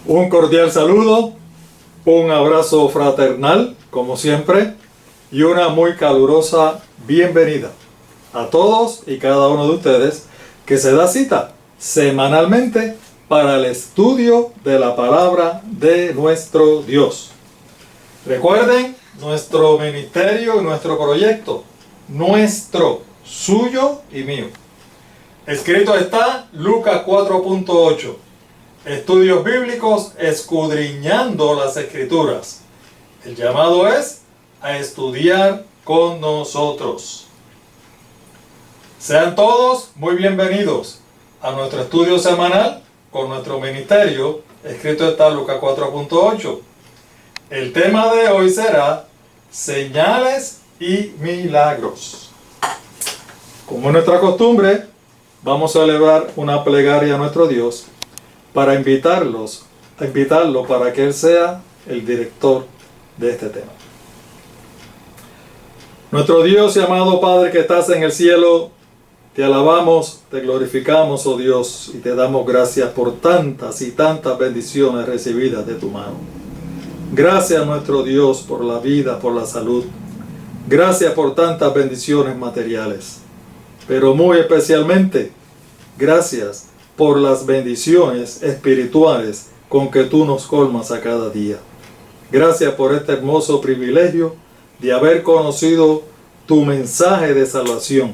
Un cordial saludo, un abrazo fraternal, como siempre, y una muy calurosa bienvenida a todos y cada uno de ustedes que se da cita semanalmente para el estudio de la palabra de nuestro Dios. Recuerden nuestro ministerio y nuestro proyecto, nuestro, suyo y mío. Escrito está Lucas 4.8. Estudios bíblicos escudriñando las Escrituras. El llamado es a estudiar con nosotros. Sean todos muy bienvenidos a nuestro estudio semanal con nuestro ministerio. Escrito está Lucas 4.8. El tema de hoy será señales y milagros. Como es nuestra costumbre, vamos a elevar una plegaria a nuestro Dios para invitarlo para que Él sea el director de este tema. Nuestro Dios y amado Padre que estás en el cielo, te alabamos, te glorificamos, oh Dios, y te damos gracias por tantas y tantas bendiciones recibidas de tu mano. Gracias, nuestro Dios, por la vida, por la salud. Gracias por tantas bendiciones materiales. Pero muy especialmente, gracias por las bendiciones espirituales con que tú nos colmas a cada día. Gracias por este hermoso privilegio de haber conocido tu mensaje de salvación.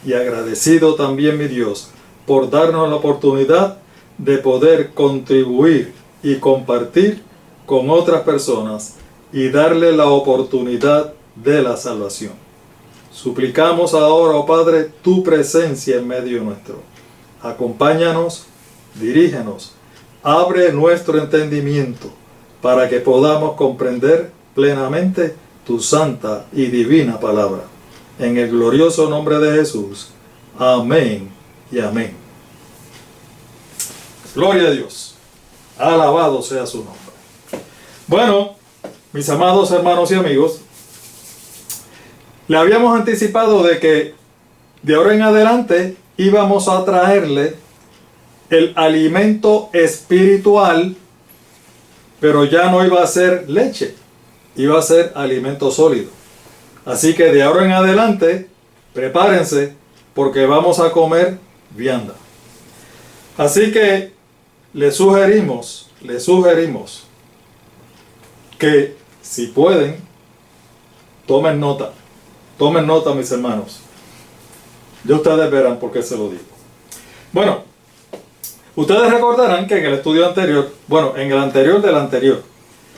Y agradecido también, mi Dios, por darnos la oportunidad de poder contribuir y compartir con otras personas y darle la oportunidad de la salvación. Suplicamos ahora, oh Padre, tu presencia en medio nuestro. Acompáñanos, dirígenos, abre nuestro entendimiento para que podamos comprender plenamente tu santa y divina palabra. En el glorioso nombre de Jesús. Amén y amén. Gloria a Dios. Alabado sea su nombre. Bueno, mis amados hermanos y amigos, le habíamos anticipado de que de ahora en adelante íbamos a traerle el alimento espiritual, pero ya no iba a ser leche, iba a ser alimento sólido. Así que de ahora en adelante, prepárense porque vamos a comer vianda. Así que les sugerimos que si pueden, tomen nota, mis hermanos. Ya ustedes verán por qué se lo digo. Bueno, ustedes recordarán que en el estudio anterior, en el anterior del anterior,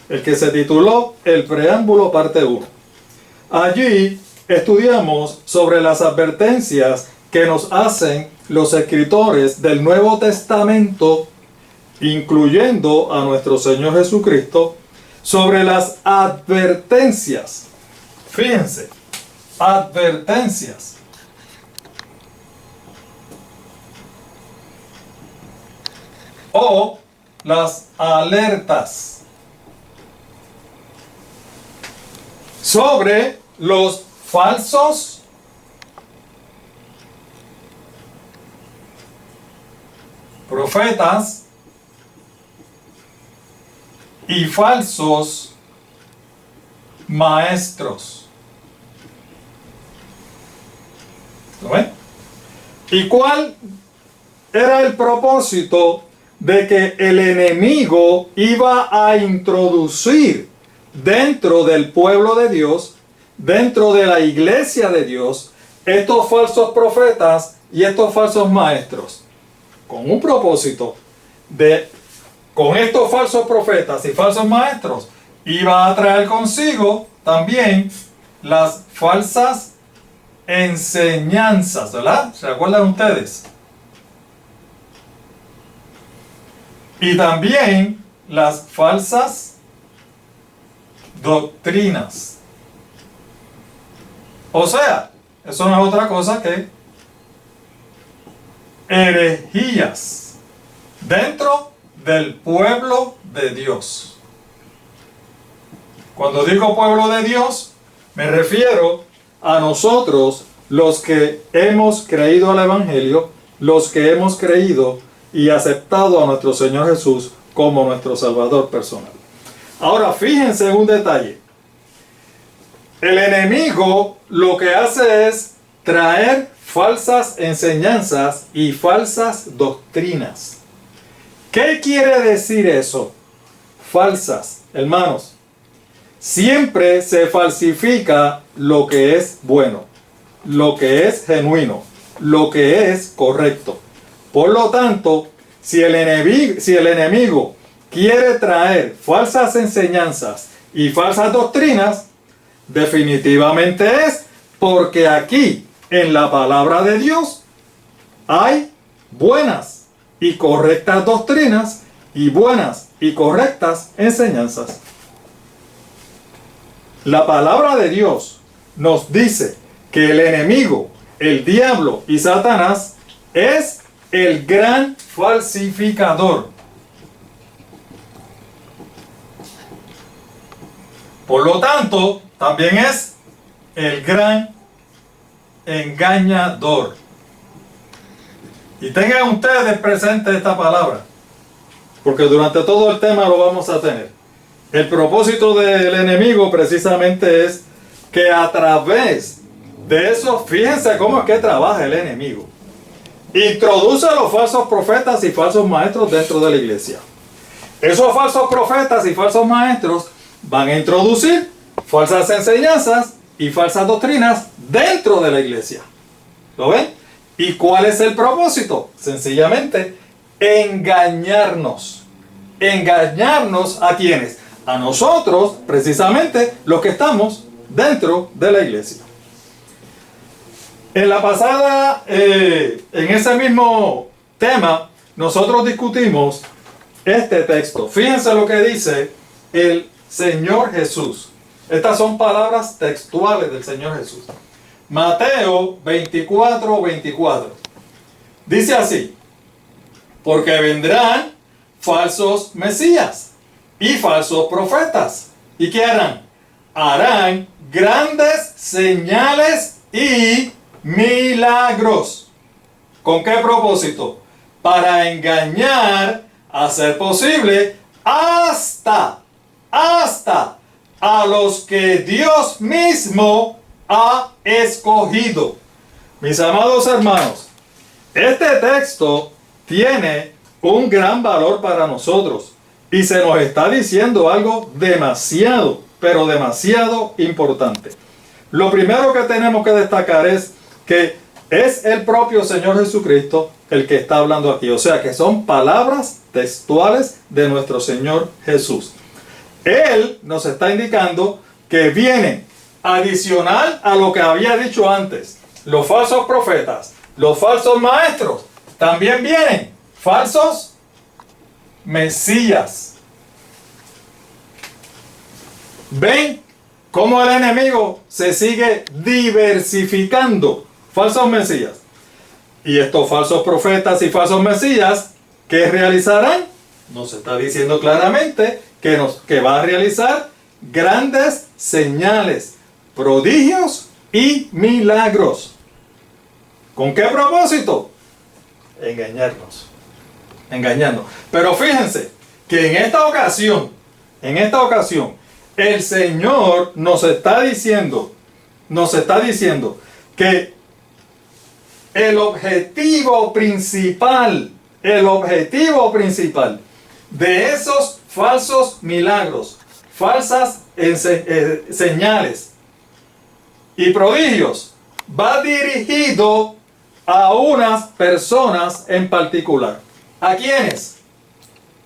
el que se tituló El Preámbulo Parte 1, allí estudiamos sobre las advertencias que nos hacen los escritores del Nuevo Testamento, incluyendo a nuestro Señor Jesucristo, sobre las advertencias. Fíjense, advertencias. O las alertas sobre los falsos profetas y falsos maestros. ¿Lo ven? ¿Y cuál era el propósito de que el enemigo iba a introducir dentro del pueblo de Dios, dentro de la iglesia de Dios, estos falsos profetas y estos falsos maestros? Con un propósito con estos falsos profetas y falsos maestros, iba a traer consigo también las falsas enseñanzas, ¿verdad? ¿Se acuerdan ustedes? Y también las falsas doctrinas. O sea, eso no es otra cosa que herejías dentro del pueblo de Dios. Cuando digo pueblo de Dios, me refiero a nosotros, los que hemos creído al Evangelio, los que hemos creído y aceptado a nuestro Señor Jesús como nuestro Salvador personal. Ahora fíjense en un detalle. El enemigo lo que hace es traer falsas enseñanzas y falsas doctrinas. ¿Qué quiere decir eso? Falsas, hermanos. Siempre se falsifica lo que es bueno, lo que es genuino, lo que es correcto. Por lo tanto, si el enemigo quiere traer falsas enseñanzas y falsas doctrinas, definitivamente es porque aquí en la palabra de Dios hay buenas y correctas doctrinas y buenas y correctas enseñanzas. La palabra de Dios nos dice que el enemigo, el diablo y Satanás es el gran falsificador. Por lo tanto, también es el gran engañador. Y tengan ustedes presente esta palabra, porque durante todo el tema lo vamos a tener. El propósito del enemigo precisamente es que a través de eso, fíjense cómo es que trabaja el enemigo. Introduce a los falsos profetas y falsos maestros dentro de la iglesia. Esos falsos profetas y falsos maestros van a introducir falsas enseñanzas y falsas doctrinas dentro de la iglesia. ¿Lo ven? ¿Y cuál es el propósito? Sencillamente, engañarnos. ¿Engañarnos a quiénes? A nosotros, precisamente, los que estamos dentro de la iglesia. En la pasada, en ese mismo tema, nosotros discutimos este texto. Fíjense lo que dice el Señor Jesús. Estas son palabras textuales del Señor Jesús. Mateo 24:24. Dice así: porque vendrán falsos mesías y falsos profetas. ¿Y qué harán? Harán grandes señales y milagros. ¿Con qué propósito? Para engañar, a ser posible, hasta a los que Dios mismo ha escogido. Mis amados hermanos, este texto tiene un gran valor para nosotros y se nos está diciendo algo demasiado, pero demasiado importante. Lo primero que tenemos que destacar es que es el propio Señor Jesucristo el que está hablando aquí. O sea que son palabras textuales de nuestro Señor Jesús. Él nos está indicando que vienen adicional a lo que había dicho antes. Los falsos profetas, los falsos maestros, también vienen falsos mesías. ¿Ven cómo el enemigo se sigue diversificando? Falsos mesías. Y estos falsos profetas y falsos mesías, ¿qué realizarán? Nos está diciendo claramente que va a realizar grandes señales, prodigios y milagros. ¿Con qué propósito? Engañarnos. Pero fíjense que en esta ocasión, el Señor nos está diciendo que el objetivo principal de esos falsos milagros, falsas señales y prodigios va dirigido a unas personas en particular. ¿A quiénes?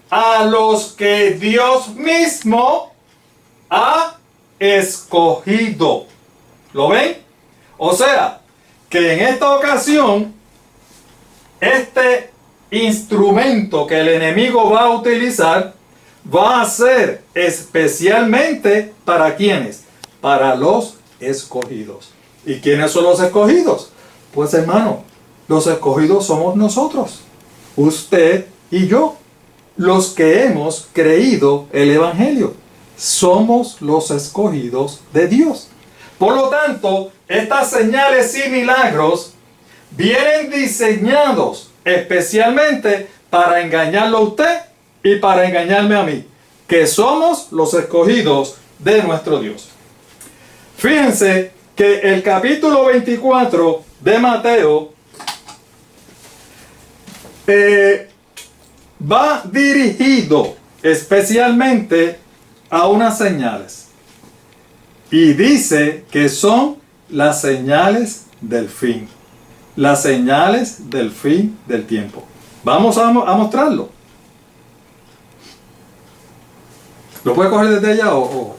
A los que Dios mismo ha escogido. ¿Lo ven? O sea, que en esta ocasión, este instrumento que el enemigo va a utilizar va a ser especialmente para ¿quiénes? Para los escogidos. ¿Y quiénes son los escogidos? Pues hermano, los escogidos somos nosotros, usted y yo, los que hemos creído el Evangelio. Somos los escogidos de Dios. Por lo tanto, estas señales y milagros vienen diseñados especialmente para engañarlo a usted y para engañarme a mí, que somos los escogidos de nuestro Dios. Fíjense que el capítulo 24 de Mateo va dirigido especialmente a unas señales. Y dice que son las señales del fin. Las señales del fin del tiempo. Vamos a mostrarlo. ¿Lo puede coger desde allá o?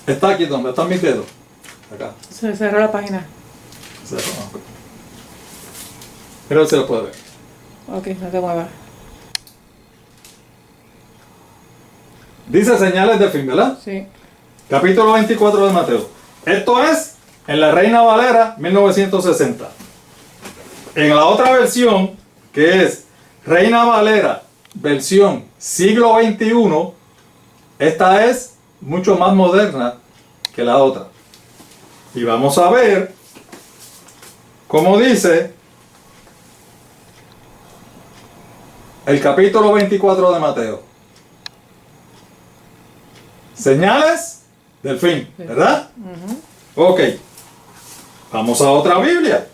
Está aquí donde están mis dedos. Acá. Se cerró la página. Pero se lo puede ver. Ok, no te muevas. Dice señales del fin, ¿verdad? Sí. Capítulo 24 de Mateo. Esto es en la Reina Valera 1960. En la otra versión, que es Reina Valera versión siglo XXI, esta es mucho más moderna que la otra. Y vamos a ver cómo dice el capítulo 24 de Mateo. Señales del fin, ¿verdad? Ok. Vamos a otra Biblia.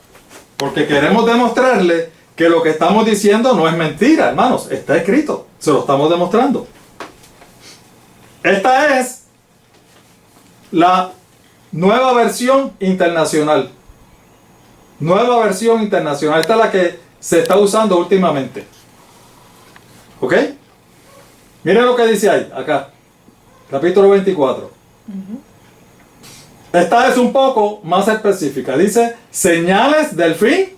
Porque queremos demostrarle que lo que estamos diciendo no es mentira, hermanos. Está escrito. Se lo estamos demostrando. Esta es la nueva versión internacional. Nueva versión internacional. Esta es la que se está usando últimamente. ¿Ok? Miren lo que dice ahí, acá. Capítulo 24. Esta es un poco más específica. Dice, señales del fin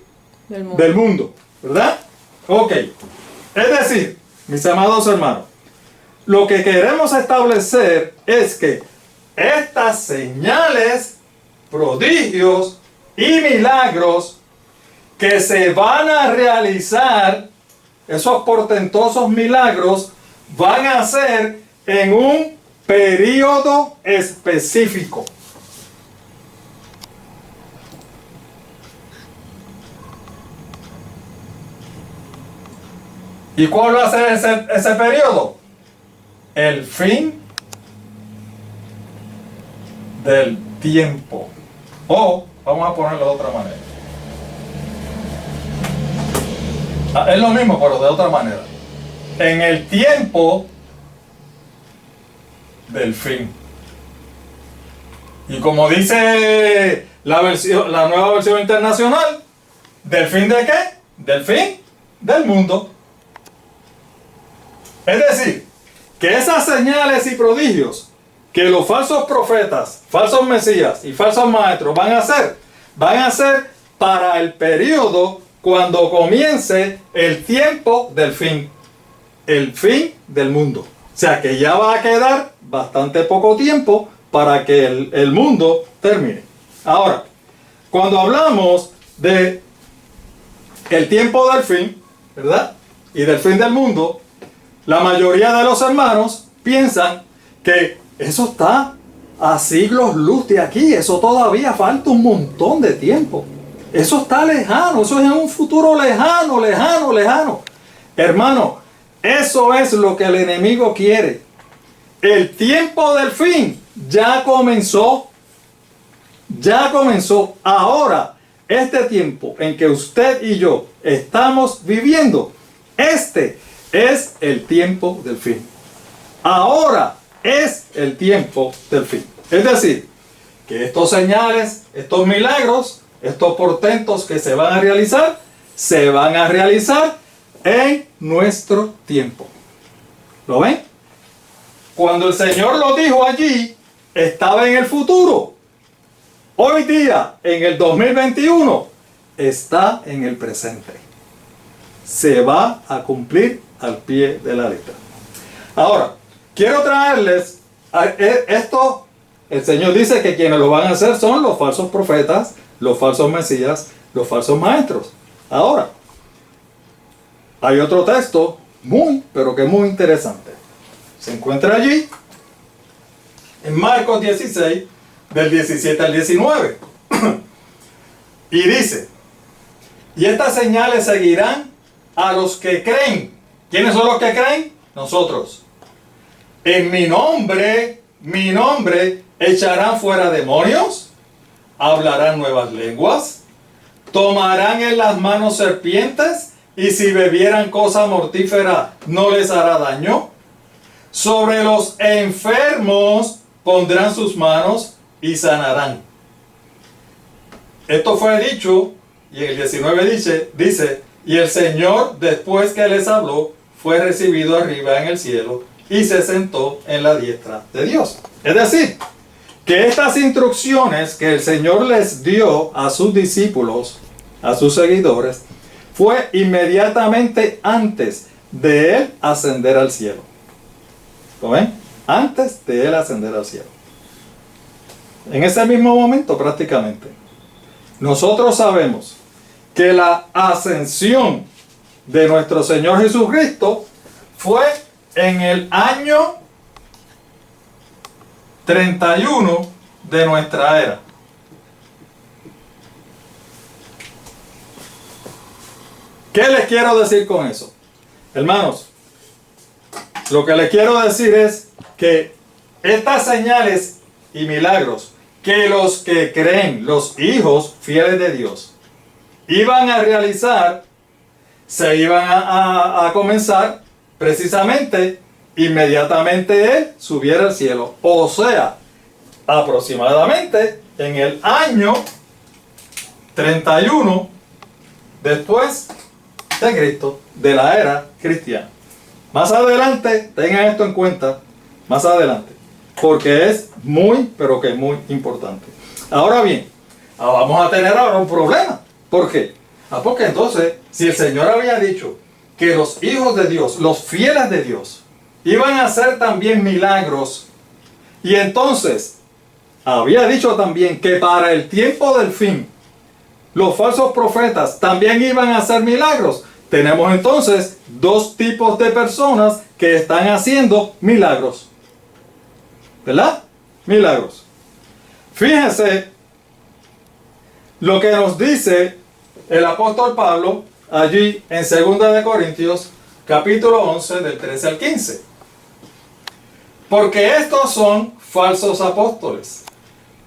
del mundo. ¿Verdad? Ok. Es decir, mis amados hermanos, lo que queremos establecer es que estas señales, prodigios y milagros que se van a realizar, esos portentosos milagros, van a ser en un periodo específico. ¿Y cuál va a ser ese periodo? El fin del tiempo. O, vamos a ponerlo de otra manera. Es lo mismo, pero de otra manera. En el tiempo del fin. Y como dice la nueva versión internacional, ¿del fin de qué? Del fin del mundo. Es decir, que esas señales y prodigios que los falsos profetas, falsos mesías y falsos maestros van a hacer para el periodo cuando comience el tiempo del fin, el fin del mundo. O sea que ya va a quedar bastante poco tiempo para que el mundo termine. Ahora, cuando hablamos de el tiempo del fin, ¿verdad? Y del fin del mundo, la mayoría de los hermanos piensan que eso está a siglos luz de aquí, eso todavía falta un montón de tiempo. Eso está lejano, eso es en un futuro lejano, lejano, lejano. Hermano, eso es lo que el enemigo quiere. El tiempo del fin ya comenzó. Ya comenzó. Ahora, este tiempo en que usted y yo estamos viviendo, este es el tiempo del fin. Ahora es el tiempo del fin. Es decir, que estos señales, estos milagros, estos portentos que se van a realizar en nuestro tiempo. ¿Lo ven? Cuando el Señor lo dijo allí, estaba en el futuro. Hoy día, en el 2021, está en el presente. Se va a cumplir al pie de la letra. Ahora, quiero traerles esto. El Señor dice que quienes lo van a hacer son los falsos profetas, los falsos mesías, los falsos maestros. Ahora, hay otro texto pero que muy interesante. Se encuentra allí en Marcos 16, del 17 al 19. Y dice, y estas señales seguirán a los que creen. ¿Quiénes son los que creen? Nosotros. En mi nombre, echarán fuera demonios, hablarán nuevas lenguas, tomarán en las manos serpientes, y si bebieran cosa mortífera no les hará daño. Sobre los enfermos pondrán sus manos y sanarán. Esto fue dicho, y en el 19 dice, y el Señor, después que les habló, fue recibido arriba en el cielo y se sentó en la diestra de Dios. Es decir, que estas instrucciones que el Señor les dio a sus discípulos, a sus seguidores, fue inmediatamente antes de Él ascender al cielo. ¿Lo ven? Antes de Él ascender al cielo. En ese mismo momento prácticamente. Nosotros sabemos que la ascensión de nuestro Señor Jesucristo fue en el año 31 de nuestra era. ¿Qué les quiero decir con eso? Hermanos, lo que les quiero decir es que estas señales y milagros que los que creen, los hijos fieles de Dios, iban a realizar, se iban a comenzar precisamente inmediatamente Él subiera al cielo. O sea, aproximadamente en el año 31 después de Cristo, de la era cristiana. Más adelante, tengan esto en cuenta, más adelante, porque es muy, pero que muy importante. Ahora bien, vamos a tener ahora un problema. ¿Por qué? Porque entonces, si el Señor había dicho que los hijos de Dios, los fieles de Dios, iban a hacer también milagros, y entonces había dicho también que para el tiempo del fin, los falsos profetas también iban a hacer milagros. Tenemos entonces dos tipos de personas que están haciendo milagros. ¿Verdad? Milagros. Fíjense lo que nos dice el apóstol Pablo allí en 2 de Corintios, capítulo 11, del 13 al 15. Porque estos son falsos apóstoles,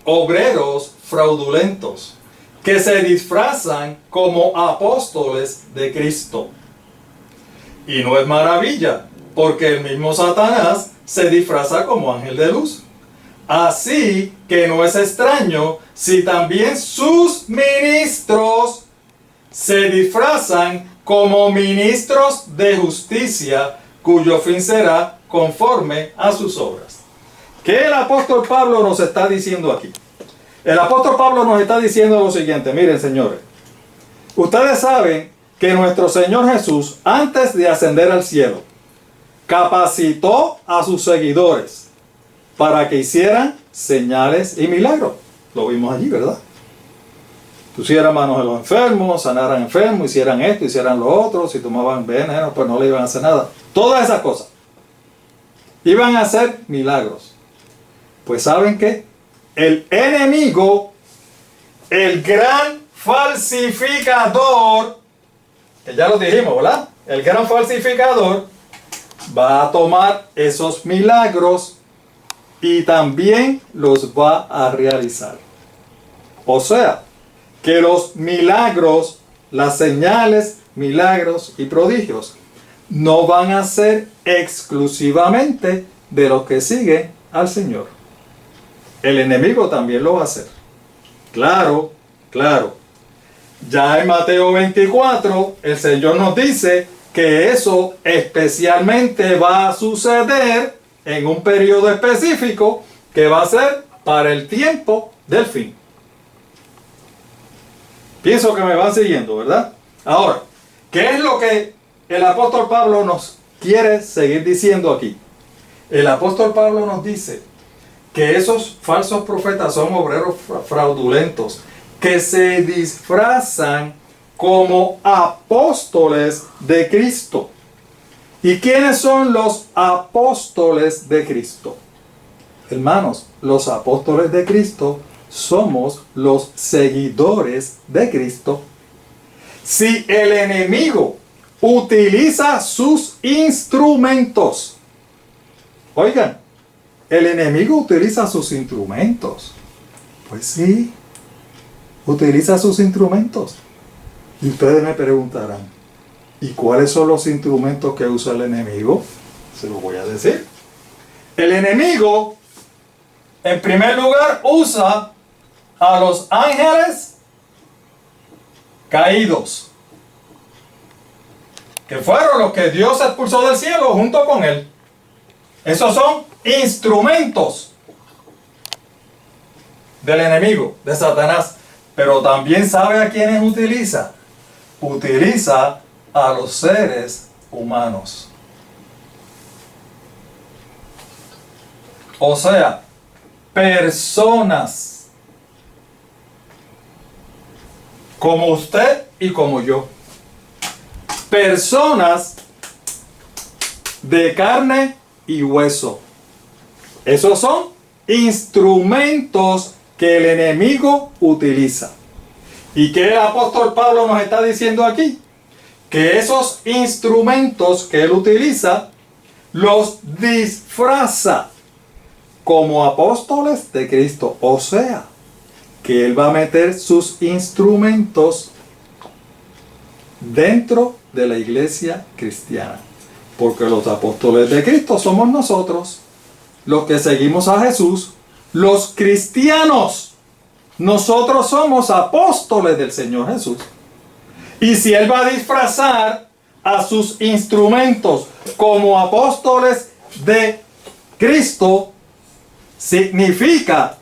obreros fraudulentos, que se disfrazan como apóstoles de Cristo. Y no es maravilla, porque el mismo Satanás se disfraza como ángel de luz. Así que no es extraño si también sus ministros se disfrazan como ministros de justicia, cuyo fin será conforme a sus obras. ¿Qué el apóstol Pablo nos está diciendo aquí? El apóstol Pablo nos está diciendo lo siguiente. Miren, señores, ustedes saben que nuestro Señor Jesús, antes de ascender al cielo, capacitó a sus seguidores para que hicieran señales y milagros. Lo vimos allí, ¿verdad? Pusieran manos a los enfermos, sanaran enfermos, hicieran esto, hicieran lo otro. Si tomaban veneno, pues no le iban a hacer nada. Todas esas cosas. Iban a hacer milagros. Pues ¿saben qué? El enemigo, el gran falsificador, que ya lo dijimos, ¿verdad? El gran falsificador va a tomar esos milagros y también los va a realizar. O sea, que los milagros, las señales, milagros y prodigios no van a ser exclusivamente de los que siguen al Señor. El enemigo también lo va a hacer. Claro, claro. Ya en Mateo 24, el Señor nos dice que eso especialmente va a suceder en un periodo específico que va a ser para el tiempo del fin. Pienso que me van siguiendo, ¿verdad? Ahora, ¿qué es lo que el apóstol Pablo nos quiere seguir diciendo aquí? El apóstol Pablo nos dice que esos falsos profetas son obreros fraudulentos que se disfrazan como apóstoles de Cristo. ¿Y quiénes son los apóstoles de Cristo? Hermanos, los apóstoles de Cristo somos los seguidores de Cristo. Si el enemigo utiliza sus instrumentos. Oigan, el enemigo utiliza sus instrumentos. Pues sí, utiliza sus instrumentos. Y ustedes me preguntarán, ¿y cuáles son los instrumentos que usa el enemigo? Se los voy a decir. El enemigo, en primer lugar, usa a los ángeles caídos, que fueron los que Dios expulsó del cielo junto con él. Esos son instrumentos del enemigo, de Satanás. Pero también sabe a quiénes utiliza. Utiliza a los seres humanos. O sea, personas como usted y como yo. Personas de carne y hueso. Esos son instrumentos que el enemigo utiliza. ¿Y qué el apóstol Pablo nos está diciendo aquí? Que esos instrumentos que él utiliza los disfraza como apóstoles de Cristo. O sea, que él va a meter sus instrumentos dentro de la iglesia cristiana. Porque los apóstoles de Cristo somos nosotros, los que seguimos a Jesús, los cristianos. Nosotros somos apóstoles del Señor Jesús. Y si él va a disfrazar a sus instrumentos como apóstoles de Cristo, significa,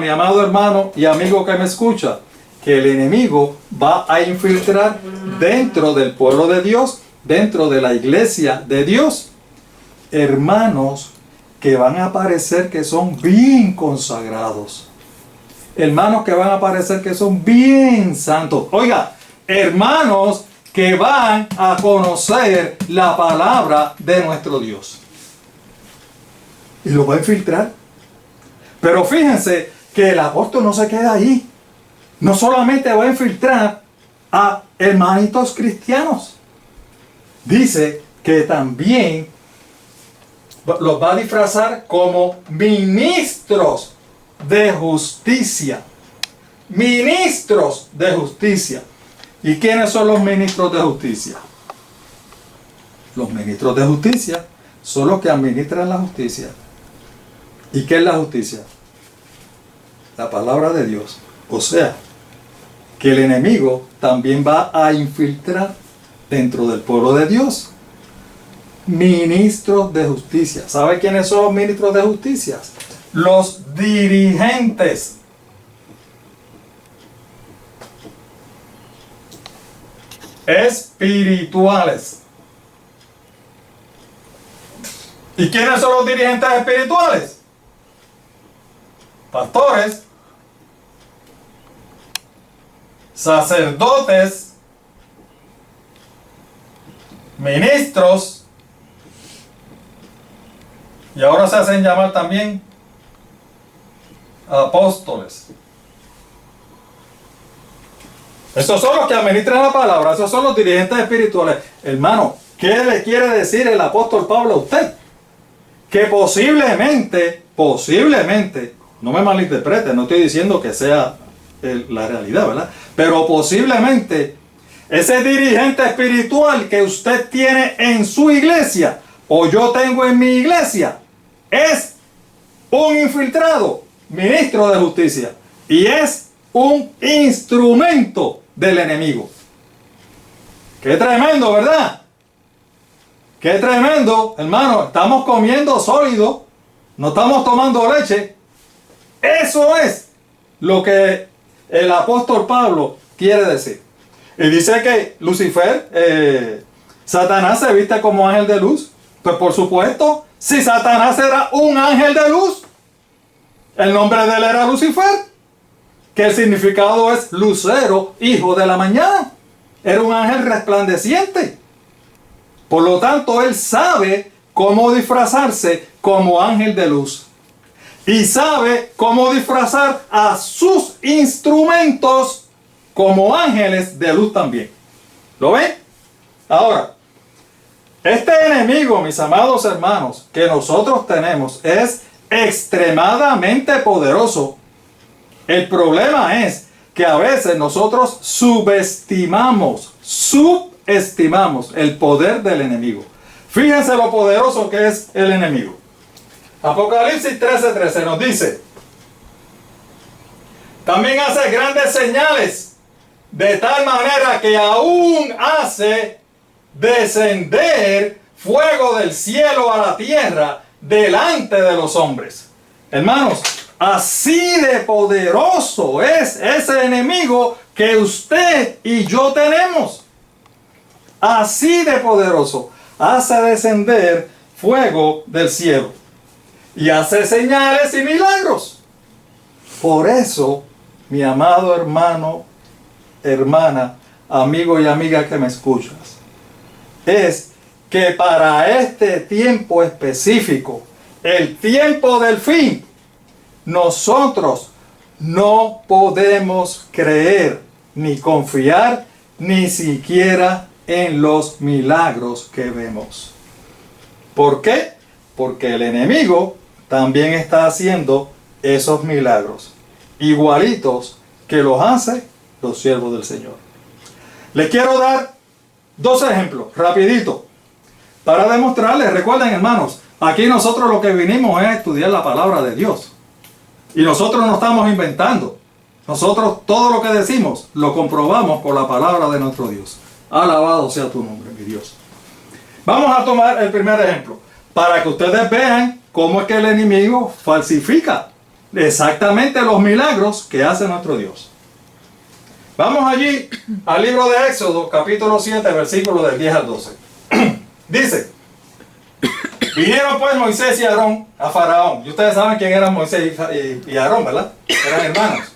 mi amado hermano y amigo que me escucha, que el enemigo va a infiltrar dentro del pueblo de Dios, dentro de la iglesia de Dios, hermanos que van a parecer que son bien consagrados, hermanos que van a parecer que son bien santos. Oiga, hermanos que van a conocer la palabra de nuestro Dios. Y lo va a infiltrar. Pero fíjense que el apóstol no se queda ahí. No solamente va a infiltrar a hermanitos cristianos. Dice que también los va a disfrazar como ministros de justicia. Ministros de justicia. ¿Y quiénes son los ministros de justicia? Los ministros de justicia son los que administran la justicia. ¿Y qué es la justicia? La palabra de Dios. O sea, que el enemigo también va a infiltrar dentro del pueblo de Dios ministros de justicia. ¿Sabe quiénes son los ministros de justicia? Los dirigentes. Espirituales. ¿Y quiénes son los dirigentes espirituales? Pastores, sacerdotes, ministros, y ahora se hacen llamar también apóstoles. Esos son los que administran la palabra, esos son los dirigentes espirituales. Hermano, ¿qué le quiere decir el apóstol Pablo a usted? Que posiblemente, no me malinterprete, no estoy diciendo que sea la realidad, ¿verdad? Pero posiblemente ese dirigente espiritual que usted tiene en su iglesia o yo tengo en mi iglesia es un infiltrado, ministro de justicia, y es un instrumento del enemigo. ¡Qué tremendo!, ¿verdad? ¡Qué tremendo! Hermano, estamos comiendo sólido, no estamos tomando leche. Eso es lo que el apóstol Pablo quiere decir. Y dice que Lucifer, Satanás se viste como ángel de luz. Pues por supuesto, si Satanás era un ángel de luz, el nombre de él era Lucifer, que el significado es lucero, hijo de la mañana. Era un ángel resplandeciente. Por lo tanto, él sabe cómo disfrazarse como ángel de luz. Y sabe cómo disfrazar a sus instrumentos como ángeles de luz también. ¿Lo ven? Ahora, este enemigo, mis amados hermanos, que nosotros tenemos es extremadamente poderoso. El problema es que a veces nosotros subestimamos el poder del enemigo. Fíjense lo poderoso que es el enemigo. Apocalipsis 13:13 nos dice: también hace grandes señales, de tal manera que aún hace descender fuego del cielo a la tierra delante de los hombres. Hermanos, así de poderoso es ese enemigo que usted y yo tenemos. Así de poderoso. Hace descender fuego del cielo y hace señales y milagros. Por eso, mi amado hermano, hermana, amigo y amiga que me escuchas, es que para este tiempo específico, el tiempo del fin, nosotros no podemos creer ni confiar ni siquiera en los milagros que vemos. ¿Por qué? Porque el enemigo también está haciendo esos milagros, igualitos que los hacen los siervos del Señor. Les quiero dar dos ejemplos, rapidito, para demostrarles. Recuerden, hermanos, aquí nosotros lo que vinimos es estudiar la palabra de Dios. Y nosotros no estamos inventando. Nosotros todo lo que decimos lo comprobamos por la palabra de nuestro Dios. Alabado sea tu nombre, mi Dios. Vamos a tomar el primer ejemplo, para que ustedes vean cómo es que el enemigo falsifica exactamente los milagros que hace nuestro Dios. Vamos allí al libro de Éxodo, capítulo 7, versículos del 10 al 12. Dice: vinieron pues Moisés y Aarón a Faraón. Y ustedes saben quién eran Moisés y Aarón, ¿verdad? Eran hermanos.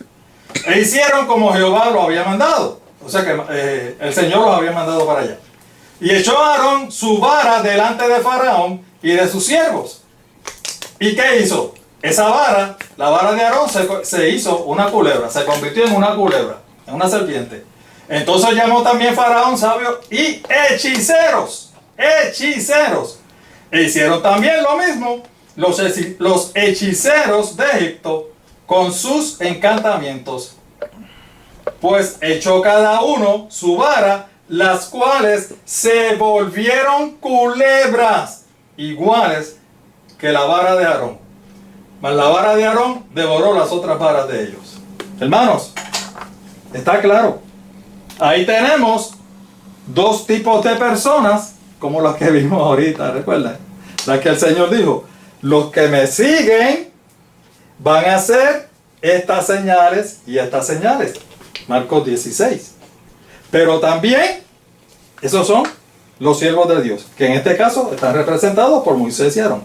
E hicieron como Jehová lo había mandado. O sea que el Señor los había mandado para allá. Y echó a Aarón su vara delante de Faraón y de sus siervos. ¿Y qué hizo? Esa vara, la vara de Aarón, se hizo una culebra. Se convirtió en una culebra, en una serpiente. Entonces llamó también Faraón sabios y hechiceros. Hechiceros. E hicieron también lo mismo los hechiceros de Egipto con sus encantamientos. Pues echó cada uno su vara, las cuales se volvieron culebras, iguales que la vara de Aarón. Mas la vara de Aarón devoró las otras varas de ellos. Hermanos, está claro. Ahí tenemos dos tipos de personas, como las que vimos ahorita, recuerden. Las que el Señor dijo: los que me siguen van a hacer estas señales y estas señales. Marcos 16. Pero también, esos son los siervos de Dios, que en este caso están representados por Moisés y Aarón.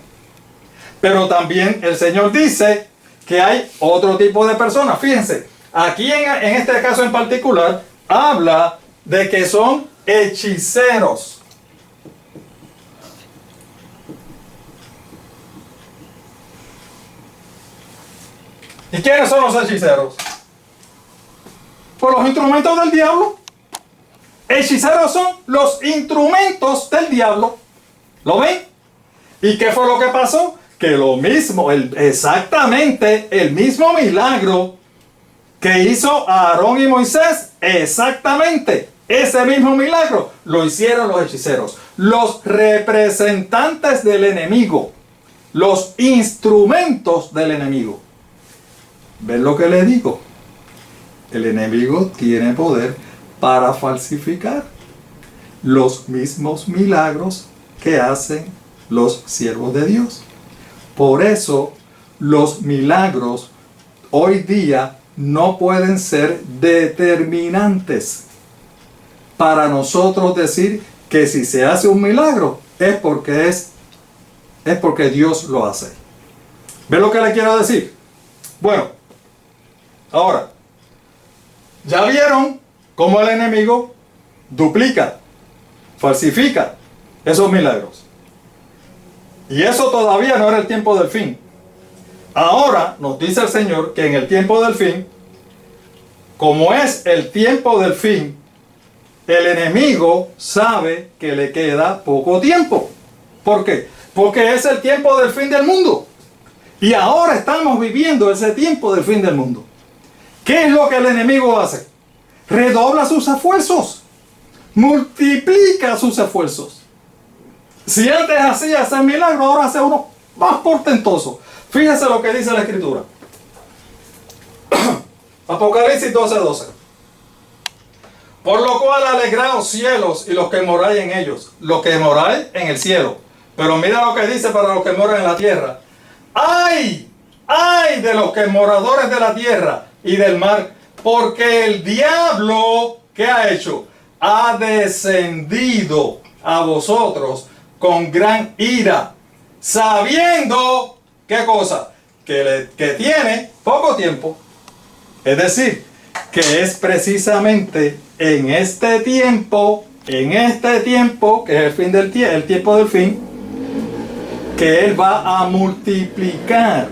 Pero también el Señor dice que hay otro tipo de personas. Fíjense, aquí en este caso en particular, habla de que son hechiceros. ¿Y quiénes son los hechiceros? Por los instrumentos del diablo. Hechiceros son los instrumentos del diablo. ¿Lo ven? ¿Y qué fue lo que pasó? Que lo mismo, exactamente el mismo milagro que hizo Aarón y Moisés, exactamente ese mismo milagro lo hicieron los hechiceros, los representantes del enemigo, los instrumentos del enemigo. ¿Ven lo que le digo? El enemigo tiene poder para falsificar los mismos milagros que hacen los siervos de Dios. Por eso los milagros hoy día no pueden ser determinantes para nosotros decir que si se hace un milagro es porque Dios lo hace. ¿Ven lo que le quiero decir? Bueno, ahora, ya vieron cómo el enemigo duplica, falsifica esos milagros. Y eso todavía no era el tiempo del fin. Ahora nos dice el Señor que en el tiempo del fin, como es el tiempo del fin, el enemigo sabe que le queda poco tiempo. ¿Por qué? Porque es el tiempo del fin del mundo. Y ahora estamos viviendo ese tiempo del fin del mundo. ¿Qué es lo que el enemigo hace? Redobla sus esfuerzos. Multiplica sus esfuerzos. Si antes hacía ese milagro, ahora hace uno más portentoso. Fíjese lo que dice la Escritura. Apocalipsis 12:12. Por lo cual alegraos cielos y los que moráis en ellos, los que moráis en el cielo. Pero mira lo que dice para los que moran en la tierra. ¡Ay! ¡Ay de los que moradores de la tierra y del mar! Porque el diablo, ¿qué ha hecho? Ha descendido a vosotros con gran ira, sabiendo, ¿qué cosa? Que tiene poco tiempo. Es decir, que es precisamente en este tiempo, que es el fin del el tiempo del fin, que Él va a multiplicar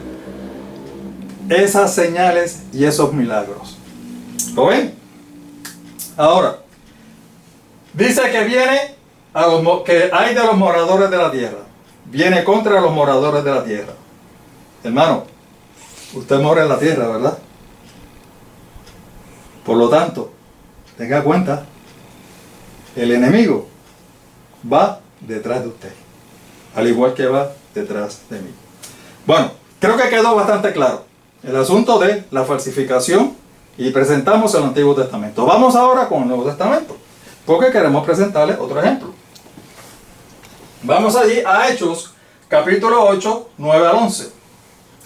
esas señales y esos milagros. ¿Lo ven? Ahora, dice que viene que hay de los moradores de la tierra. Viene contra los moradores de la tierra. Hermano, usted mora en la tierra, ¿verdad? Por lo tanto, tenga cuenta, el enemigo va detrás de usted, al igual que va detrás de mí. Bueno, creo que quedó bastante claro el asunto de la falsificación y presentamos el Antiguo Testamento. Vamos ahora con el Nuevo Testamento, porque queremos presentarles otro ejemplo. Vamos allí a Hechos, capítulo 8, 9 al 11.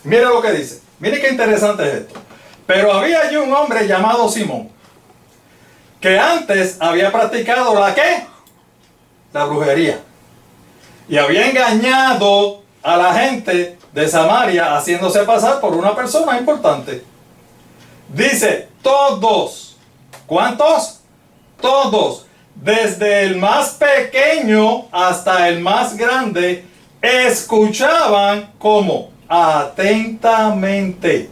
Mire lo que dice. Mire qué interesante es esto. Pero había allí un hombre llamado Simón, que antes había practicado ¿la qué? La brujería. Y había engañado a la gente de Samaria haciéndose pasar por una persona importante. Dice, todos. ¿Cuántos? Todos. Desde el más pequeño hasta el más grande, escuchaban como atentamente.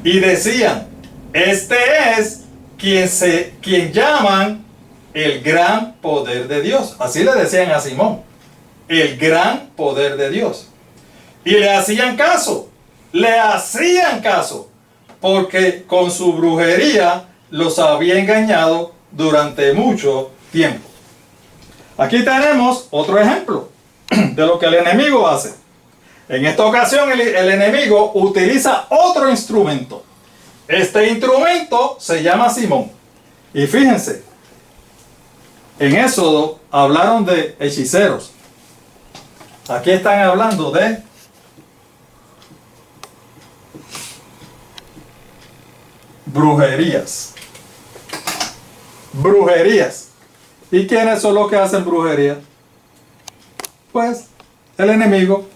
Y decían, este es quien llaman el gran poder de Dios. Así le decían a Simón, el gran poder de Dios. Y le hacían caso, porque con su brujería los había engañado durante mucho tiempo. Aquí tenemos otro ejemplo de lo que el enemigo hace. En esta ocasión el enemigo utiliza otro instrumento. Este instrumento se llama Simón. Y fíjense, en Éxodo hablaron de hechiceros. Aquí están hablando de brujerías. Brujerías. ¿Y quiénes son los que hacen brujería? Pues el enemigo,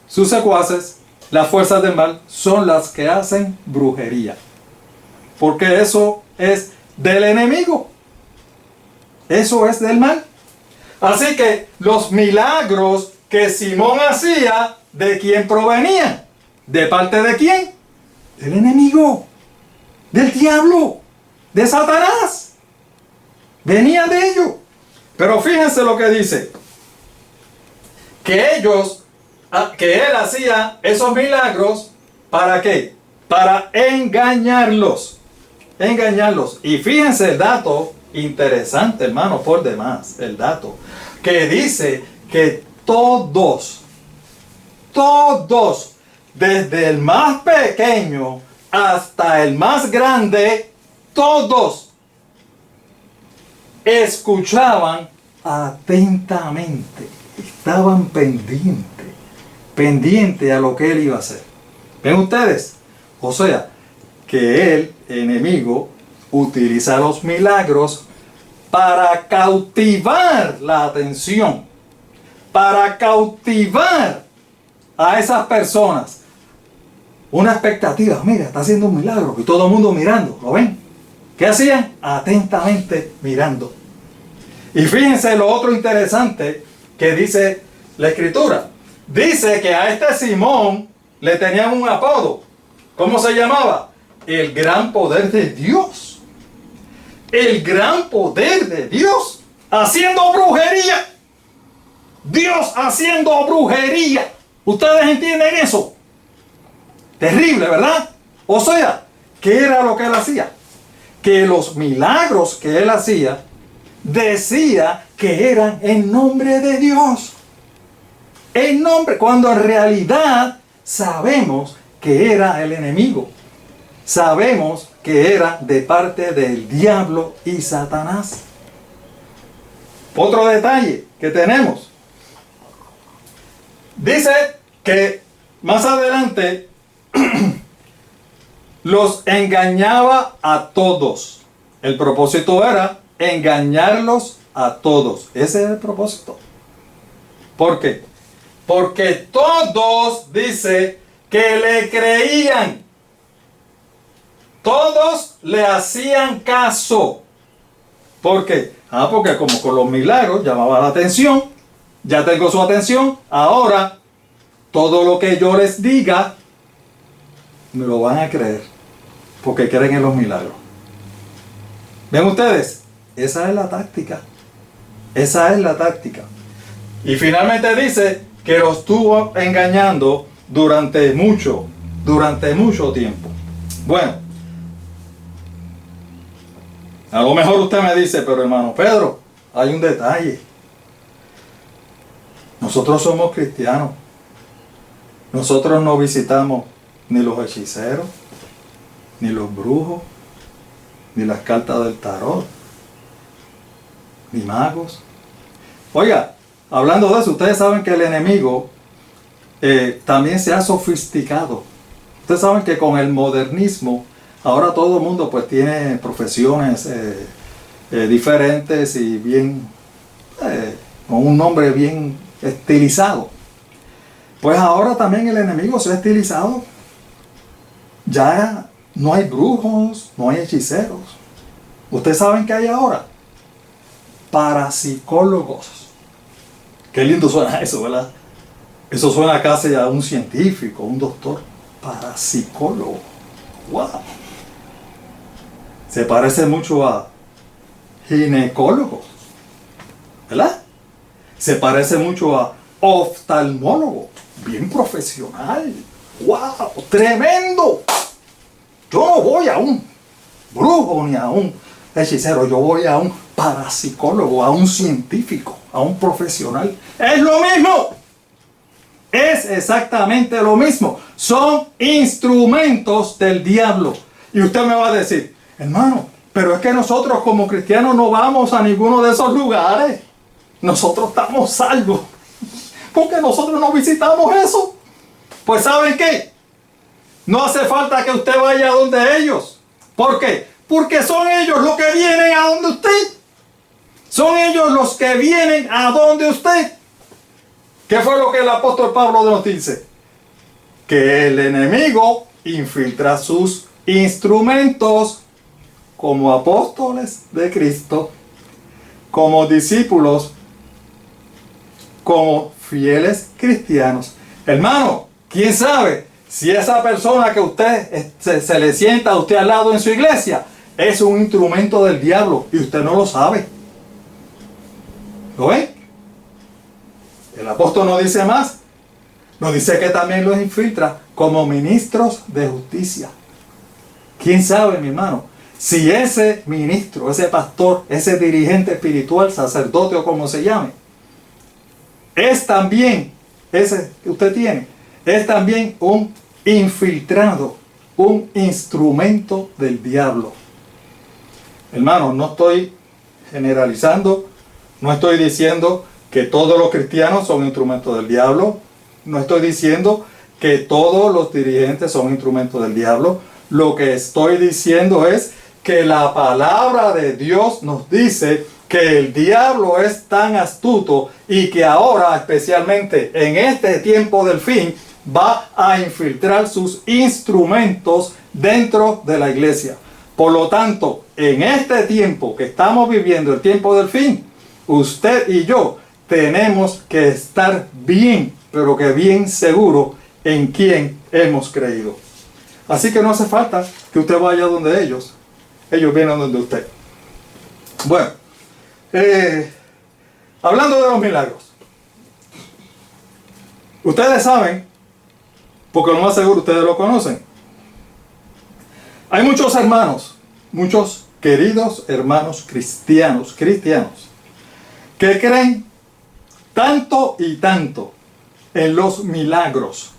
sus secuaces, las fuerzas del mal son las que hacen brujería. Porque eso es del enemigo. Eso es del mal. Así que los milagros que Simón hacía, ¿de quién provenían? ¿De parte de quién? Del enemigo, del diablo, de Satanás. Venía de ellos. Pero fíjense lo que dice. Que él hacía esos milagros, ¿para qué? Para engañarlos. Engañarlos. Y fíjense el dato interesante, hermano, por demás. El dato que dice que todos, desde el más pequeño hasta el más grande, todos escuchaban atentamente. Estaban pendientes a lo que él iba a hacer. ¿Ven ustedes? O sea, que el enemigo utiliza los milagros para cautivar la atención, para cautivar a esas personas. Una expectativa, mira, está haciendo un milagro, y todo el mundo mirando, ¿lo ven? ¿Qué hacían? Atentamente mirando. Y fíjense lo otro interesante que dice la Escritura. Dice que a este Simón le tenían un apodo. ¿Cómo se llamaba? El gran poder de Dios. el gran poder de Dios haciendo brujería. Dios haciendo brujería. ¿Ustedes entienden eso? Terrible, ¿verdad? O sea, ¿qué era lo que él hacía? Que los milagros que él hacía, decía que eran en nombre de Dios. En nombre, cuando en realidad sabemos que era el enemigo. Sabemos que era de parte del diablo y Satanás. Otro detalle que tenemos. Dice que más adelante los engañaba a todos. El propósito era engañarlos a todos. Ese es el propósito. ¿Por qué? Porque todos, dice, que le creían. Todos le hacían caso. ¿Por qué? Porque como con los milagros llamaba la atención. Ya tengo su atención. Ahora, todo lo que yo les diga, me lo van a creer. Porque creen en los milagros. ¿Ven ustedes? Esa es la táctica. Esa es la táctica. Y finalmente dice que los estuvo engañando durante mucho tiempo. Bueno, a lo mejor usted me dice, pero hermano Pedro, hay un detalle. Nosotros somos cristianos. Nosotros no visitamos ni los hechiceros, ni los brujos, ni las cartas del tarot, ni magos. Oiga, hablando de eso, ustedes saben que el enemigo también se ha sofisticado. Ustedes saben que con el modernismo, ahora todo el mundo pues tiene profesiones diferentes y bien, con un nombre bien estilizado. Pues ahora también el enemigo se ha estilizado. Ya no hay brujos, no hay hechiceros. Ustedes saben que hay ahora parapsicólogos. Qué lindo suena eso, ¿verdad? Eso suena casi a un científico, un doctor. Parapsicólogo. ¡Wow! Se parece mucho a ginecólogo, ¿verdad? Se parece mucho a oftalmólogo. Bien profesional. ¡Wow! ¡Tremendo! Yo no voy a un brujo ni a un hechicero. Yo voy a un parapsicólogo, a un científico, a un profesional. ¡Es lo mismo! Es exactamente lo mismo. Son instrumentos del diablo. Y usted me va a decir, hermano, pero es que nosotros como cristianos no vamos a ninguno de esos lugares. Nosotros estamos salvos. Porque nosotros no visitamos eso. Pues ¿saben qué? No hace falta que usted vaya a donde ellos. ¿Por qué? Porque son ellos los que vienen a donde usted. Son ellos los que vienen a donde usted. ¿Qué fue lo que el apóstol Pablo nos dice? Que el enemigo infiltra sus instrumentos como apóstoles de Cristo, como discípulos, como fieles cristianos. Hermano, ¿quién sabe si esa persona que usted se le sienta a usted al lado en su iglesia es un instrumento del diablo y usted no lo sabe? ¿Lo ven? El apóstol nos dice más. Nos dice que también los infiltra como ministros de justicia. ¿Quién sabe, mi hermano? Si ese ministro, ese pastor, ese dirigente espiritual, sacerdote o como se llame, es también, ese que usted tiene, es también un infiltrado, un instrumento del diablo. Hermano, no estoy generalizando, no estoy diciendo que todos los cristianos son instrumentos del diablo, no estoy diciendo que todos los dirigentes son instrumentos del diablo. Lo que estoy diciendo es que la palabra de Dios nos dice que el diablo es tan astuto y que ahora, especialmente en este tiempo del fin, va a infiltrar sus instrumentos dentro de la iglesia. Por lo tanto, en este tiempo que estamos viviendo, el tiempo del fin, usted y yo tenemos que estar bien, pero que bien seguro en quién hemos creído. Así que no hace falta que usted vaya donde ellos. Ellos vienen donde usted. Bueno, hablando de los milagros. Ustedes saben, porque lo más seguro ustedes lo conocen. Hay muchos hermanos, muchos queridos hermanos cristianos, que creen tanto y tanto en los milagros,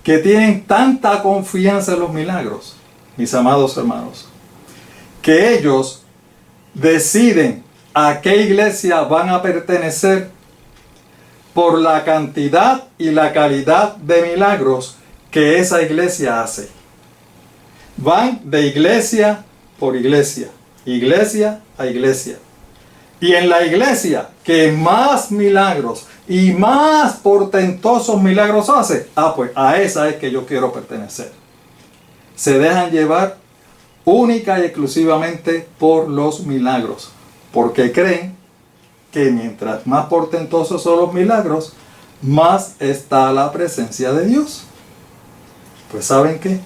que tienen tanta confianza en los milagros, mis amados hermanos, que ellos deciden a qué iglesia van a pertenecer por la cantidad y la calidad de milagros que esa iglesia hace. Van de iglesia por iglesia, iglesia a iglesia. Y en la iglesia que más milagros y más portentosos milagros hace, pues a esa es que yo quiero pertenecer. Se dejan llevar única y exclusivamente por los milagros, porque creen que mientras más portentosos son los milagros, más está la presencia de Dios. Pues ¿saben qué?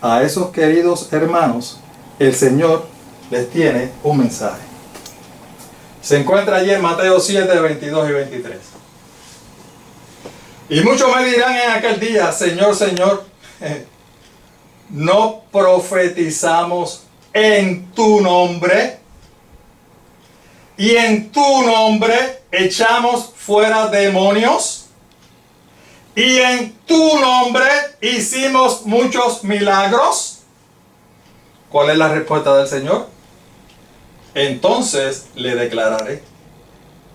A esos queridos hermanos, el Señor les tiene un mensaje. Se encuentra allí en Mateo 7, 22 y 23. Y muchos me dirán en aquel día, Señor, Señor, ¿no profetizamos en tu nombre? Y en tu nombre echamos fuera demonios. Y en tu nombre hicimos muchos milagros. ¿Cuál es la respuesta del Señor? Entonces le declararé: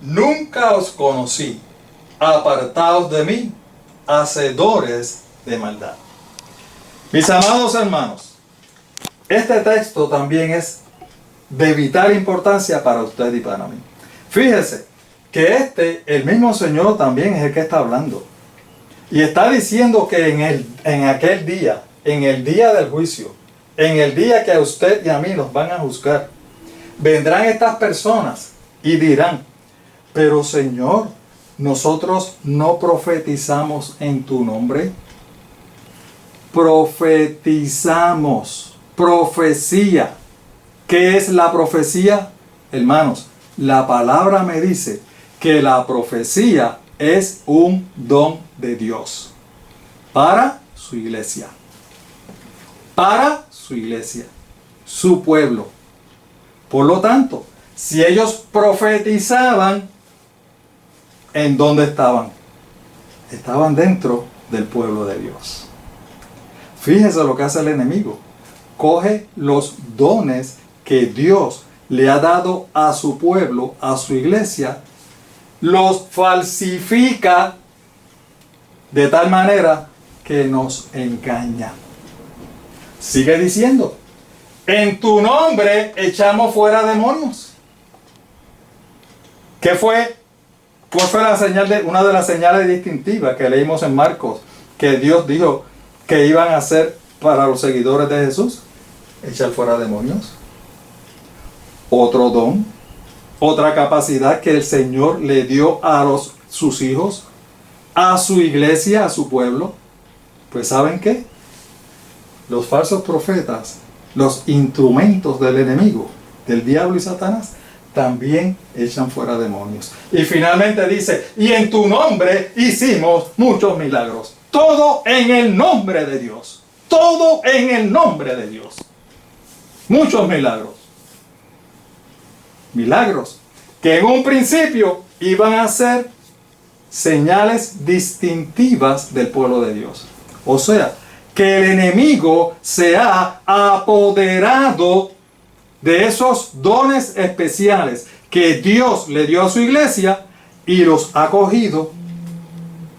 nunca os conocí, apartaos de mí, hacedores de maldad. Mis amados hermanos, este texto también es de vital importancia para usted y para mí. Fíjese que el mismo Señor también es el que está hablando. Y está diciendo que en aquel día, en el día del juicio, en el día que a usted y a mí nos van a juzgar, vendrán estas personas y dirán: pero Señor, nosotros no profetizamos en tu nombre. Profetizamos, profecía. ¿Qué es la profecía? Hermanos, la palabra me dice que la profecía es un don de Dios para su iglesia. Para su iglesia, su pueblo. Por lo tanto, si ellos profetizaban, ¿en dónde estaban? Estaban dentro del pueblo de Dios. Fíjense lo que hace el enemigo. Coge los dones que Dios le ha dado a su pueblo, a su iglesia, los falsifica de tal manera que nos engaña. Sigue diciendo: en tu nombre echamos fuera demonios. ¿Qué fue? ¿Cuál fue una de las señales distintivas que leímos en Marcos que Dios dijo que iban a hacer para los seguidores de Jesús? Echar fuera demonios. Otro don, otra capacidad que el Señor le dio a sus hijos, a su iglesia, a su pueblo. Pues ¿saben qué? Los falsos profetas, los instrumentos del enemigo, del diablo y Satanás, también echan fuera demonios. Y finalmente dice: y en tu nombre hicimos muchos milagros. Todo en el nombre de Dios. Todo en el nombre de Dios. Muchos milagros. Milagros que en un principio iban a ser señales distintivas del pueblo de Dios. O sea, que el enemigo se ha apoderado de esos dones especiales que Dios le dio a su iglesia y los ha cogido,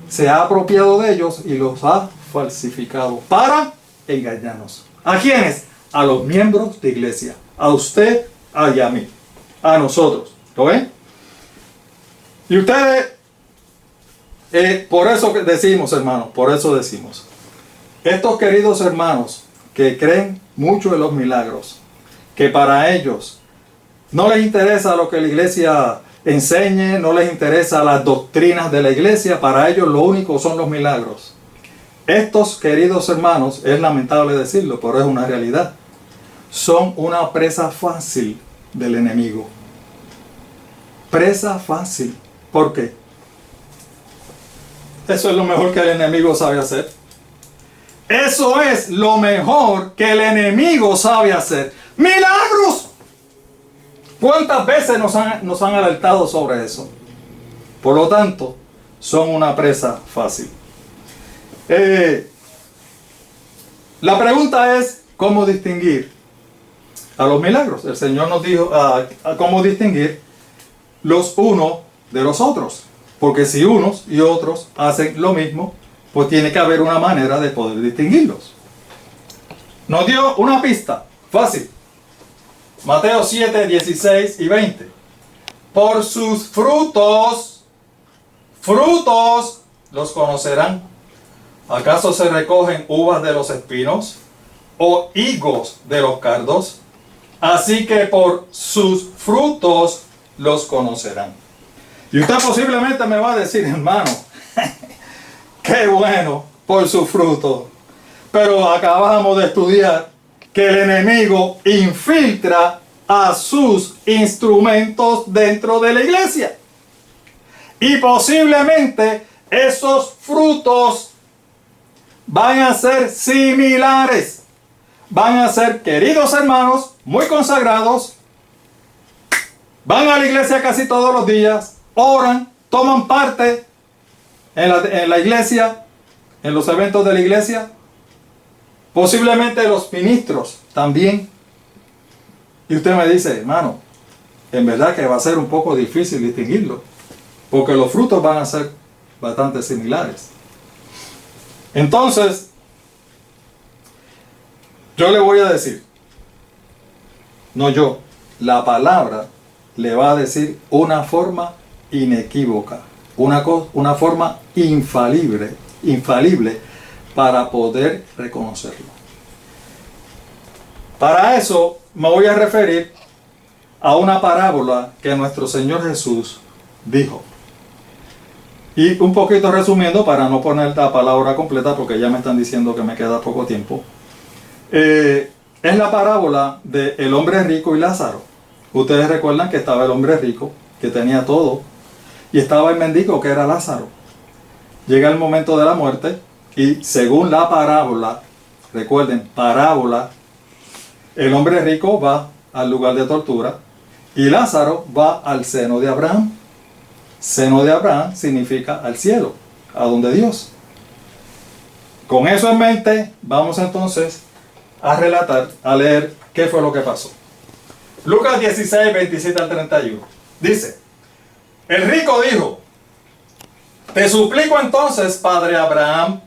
se ha apropiado de ellos y los ha falsificado para engañarnos. ¿A quiénes? A los miembros de iglesia. A usted y a mí. A nosotros. ¿Lo ven? Y ustedes, por eso decimos, hermanos, por eso decimos, estos queridos hermanos que creen mucho en los milagros, que para ellos no les interesa lo que la iglesia enseñe, no les interesa las doctrinas de la iglesia, para ellos lo único son los milagros. Estos queridos hermanos, es lamentable decirlo, pero es una realidad, son una presa fácil del enemigo. Presa fácil. ¿Por qué? Eso es lo mejor que el enemigo sabe hacer. Eso es lo mejor que el enemigo sabe hacer. ¡Milagros! ¿Cuántas veces nos han alertado sobre eso? Por lo tanto, son una presa fácil. La pregunta es, ¿cómo distinguir a los milagros? El Señor nos dijo a cómo distinguir los unos de los otros. Porque si unos y otros hacen lo mismo, pues tiene que haber una manera de poder distinguirlos. Nos dio una pista fácil. Mateo 7, 16 y 20. Por sus frutos los conocerán. ¿Acaso se recogen uvas de los espinos o higos de los cardos? Así que por sus frutos los conocerán. Y usted posiblemente me va a decir, hermano, qué bueno por su fruto. Pero acabamos de estudiar que el enemigo infiltra a sus instrumentos dentro de la iglesia. Y posiblemente esos frutos van a ser similares. Van a ser queridos hermanos, muy consagrados. Van a la iglesia casi todos los días. Oran, toman parte en la iglesia, en los eventos de la iglesia. Posiblemente los ministros también. Y usted me dice, hermano, en verdad que va a ser un poco difícil distinguirlo, porque los frutos van a ser bastante similares. Entonces, yo le voy a decir, no yo, la palabra le va a decir una forma inequívoca, una forma infalible para poder reconocerlo. Para eso me voy a referir a una parábola que nuestro Señor Jesús dijo. Y un poquito resumiendo, para no poner la palabra completa, porque ya me están diciendo que me queda poco tiempo. Es la parábola del hombre rico y Lázaro. Ustedes recuerdan que estaba el hombre rico, que tenía todo, y estaba el mendigo, que era Lázaro. Llega el momento de la muerte, y según la parábola, recuerden, parábola, el hombre rico va al lugar de tortura, y Lázaro va al seno de Abraham. Seno de Abraham significa al cielo, a donde Dios. Con eso en mente, vamos entonces a leer qué fue lo que pasó. Lucas 16, 27 al 31. Dice, el rico dijo, te suplico entonces, padre Abraham,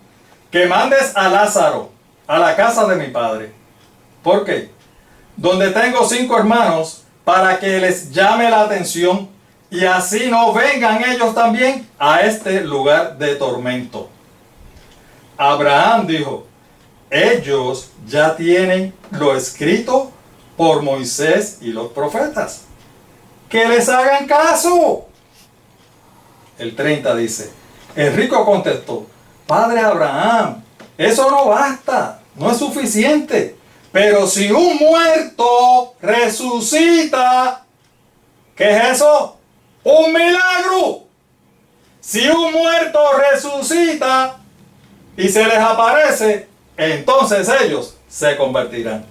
que mandes a Lázaro a la casa de mi padre. ¿Por qué? Donde tengo 5 hermanos, para que les llame la atención y así no vengan ellos también a este lugar de tormento. Abraham dijo, ellos ya tienen lo escrito por Moisés y los profetas. ¡Que les hagan caso! El 30 dice, el rico contestó, padre Abraham, eso no basta, no es suficiente. Pero si un muerto resucita, ¿qué es eso? ¡Un milagro! Si un muerto resucita y se les aparece, entonces ellos se convertirán.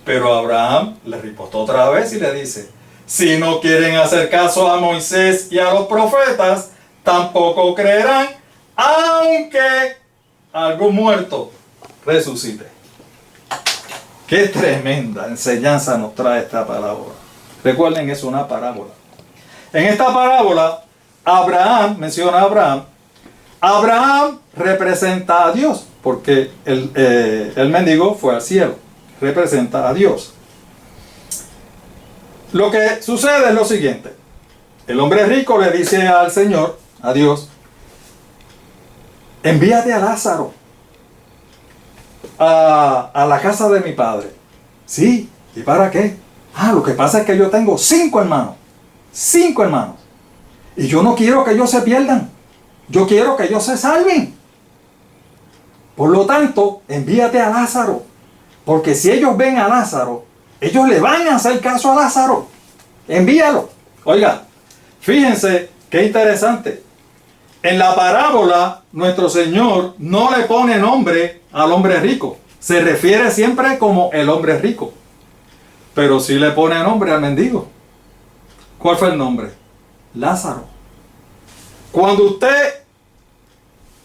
Pero Abraham le riposte otra vez y le dice, si no quieren hacer caso a Moisés y a los profetas, tampoco creerán, aunque algún muerto resucite. Qué tremenda enseñanza nos trae esta parábola. Recuerden, es una parábola. En esta parábola, Abraham, menciona a Abraham. Abraham representa a Dios, porque el mendigo fue al cielo. Representa a Dios. Lo que sucede es lo siguiente. El hombre rico le dice al Señor, a Dios, envíate a Lázaro a la casa de mi padre. Sí, ¿y para qué? Lo que pasa es que yo tengo 5 hermanos. 5 hermanos. Y yo no quiero que ellos se pierdan. Yo quiero que ellos se salven. Por lo tanto, envíate a Lázaro. Porque si ellos ven a Lázaro, ellos le van a hacer caso a Lázaro. Envíalo. Oiga, fíjense qué interesante. En la parábola, nuestro Señor no le pone nombre al hombre rico. Se refiere siempre como el hombre rico. Pero sí le pone nombre al mendigo. ¿Cuál fue el nombre? Lázaro. Cuando usted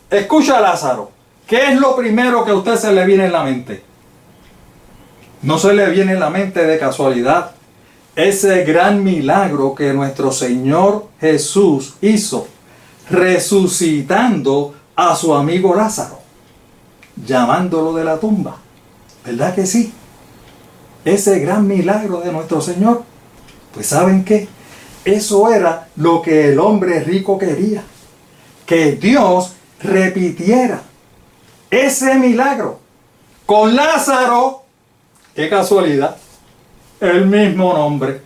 escucha a Lázaro, ¿qué es lo primero que a usted se le viene en la mente? No se le viene en la mente de casualidad ese gran milagro que nuestro Señor Jesús hizo, resucitando a su amigo Lázaro, llamándolo de la tumba. ¿Verdad que sí? Ese gran milagro de nuestro Señor. Pues ¿saben qué? Eso era lo que el hombre rico quería. Que Dios repitiera ese milagro con Lázaro. ¡Qué casualidad! El mismo nombre.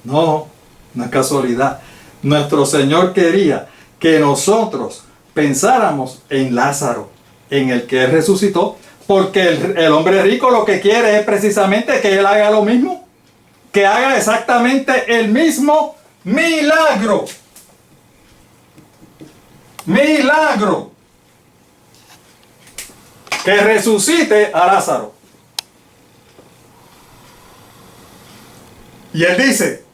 No, no es casualidad. Nuestro Señor quería que nosotros pensáramos en Lázaro, en el que Él resucitó, porque el hombre rico lo que quiere es precisamente que Él haga lo mismo, que haga exactamente el mismo milagro. Milagro. Que resucite a Lázaro. Y Él dice,